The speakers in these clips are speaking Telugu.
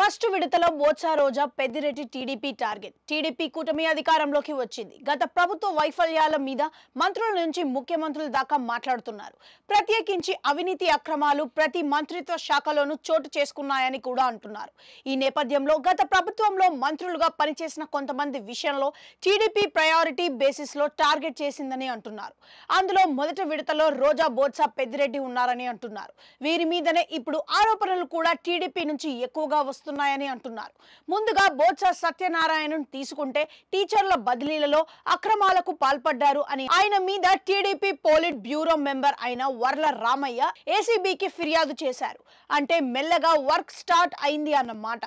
ఫస్ట్ విడతలో బోత్సా రోజా పెద్దిరెడ్డి టీడీపీ టార్గెట్. టీడీపీ కూటమి అధికారంలోకి వచ్చింది. గత ప్రభుత్వ వైఫల్యాల మీద మంత్రుల నుంచి ముఖ్యమంత్రుల దాకా మాట్లాడుతున్నారు. ప్రత్యేకించి అవినీతి అక్రమాలు ప్రతి మంత్రిత్వ శాఖలోనూ చోటు చేసుకున్నాయని కూడా అంటున్నారు. ఈ నేపథ్యంలో గత ప్రభుత్వంలో మంత్రులుగా పనిచేసిన కొంతమంది విషయంలో టీడీపీ ప్రయారిటీ బేసిస్ లో టార్గెట్ చేసిందని అంటున్నారు. అందులో మొదటి విడతలో రోజా, బోత్సా, పెద్దిరెడ్డి ఉన్నారని అంటున్నారు. వీరి మీదనే ఇప్పుడు ఆరోపణలు కూడా టీడీపీ నుంచి ఎక్కువగా వస్తున్నాయని అంటున్నారు. ముందుగా బోత్స సత్యనారాయణను తీసుకుంటే టీచర్ల బదిలీలలో అక్రమాలకు పాల్పడ్డారు అని ఆయన మీద టీడీపీ పోలిట్ బ్యూరో మెంబర్ అయిన వర్ల రామయ్య ఏసీబీకి ఫిర్యాదు చేశారు. అంటే మెల్లగా వర్క్ స్టార్ట్ అయింది అన్నమాట.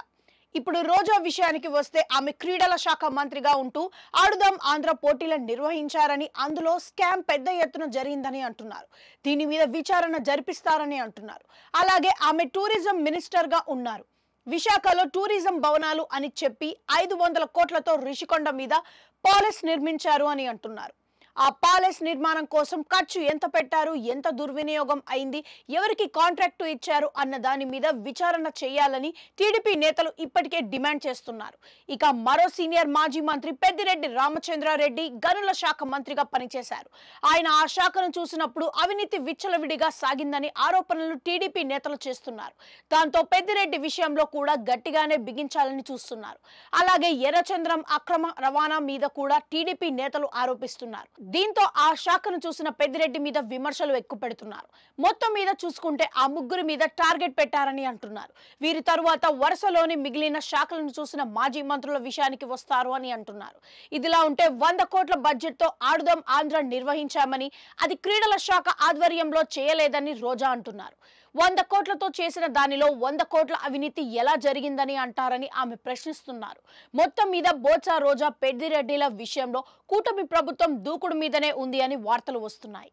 ఇప్పుడు రోజా విషయానికి వస్తే ఆమె క్రీడల శాఖ మంత్రిగా ఉంటూ ఆడుదాం ఆంధ్ర పోటీలను నిర్వహించారని, అందులో స్కామ్ పెద్ద ఎత్తున జరిగిందని అంటున్నారు. దీని మీద విచారణ జరిపిస్తారని అంటున్నారు. అలాగే ఆమె టూరిజం మినిస్టర్ గా ఉన్నారు. విశాఖలో టూరిజం భవనాలు అని చెప్పి 500 కోట్లతో రిషికొండ మీద పాలెస్ నిర్మించారు అని అంటున్నారు. ఆ పాలెస్ నిర్మాణం కోసం ఖర్చు ఎంత పెట్టారు, ఎంత దుర్వినియోగం అయింది, ఎవరికి కాంట్రాక్టు ఇచ్చారు అన్న దాని మీద విచారణ చేయాలని టీడీపీ నేతలు ఇప్పటికే డిమాండ్ చేస్తున్నారు. ఇక మరో సీనియర్ మాజీ మంత్రి పెద్దిరెడ్డి రామచంద్రారెడ్డి గనుల శాఖ మంత్రిగా పనిచేశారు. ఆయన ఆ శాఖను చూసినప్పుడు అవినీతి విచ్చలవిడిగా సాగిందని ఆరోపణలు టీడీపీ నేతలు చేస్తున్నారు. దాంతో పెద్దిరెడ్డి విషయంలో కూడా గట్టిగానే బిగించాలని చూస్తున్నారు. అలాగే ఎర్రచంద్రం అక్రమ రవాణా మీద కూడా టీడీపీ నేతలు ఆరోపిస్తున్నారు. దీంతో ఆ శాఖను చూసిన పెద్దిరెడ్డి మీద విమర్శలు ఎక్కువ పెడుతున్నారు. మొత్తం మీద చూసుకుంటే ఆ ముగ్గురి మీద టార్గెట్ పెట్టారని అంటున్నారు. వీరి తరువాత వరుసలోని మిగిలిన శాఖలను చూసిన మాజీ మంత్రుల విషయానికి వస్తారు అని అంటున్నారు. ఇదిలా ఉంటే 100 కోట్ల బడ్జెట్ తో ఆడుదాం ఆంధ్ర నిర్వహించామని, అది క్రీడల శాఖ ఆధ్వర్యంలో చేయలేదని రోజా అంటున్నారు. 100 కోట్లతో చేసిన దానిలో 100 కోట్ల అవినీతి ఎలా జరిగిందని అంటారని ఆమె ప్రశ్నిస్తున్నారు. మొత్తం మీద బోత్సా, రోజా, పెద్దిరెడ్డిల విషయంలో కూటమి ప్రభుత్వం దూకుడు మీదనే ఉంది అని వార్తలు వస్తున్నాయి.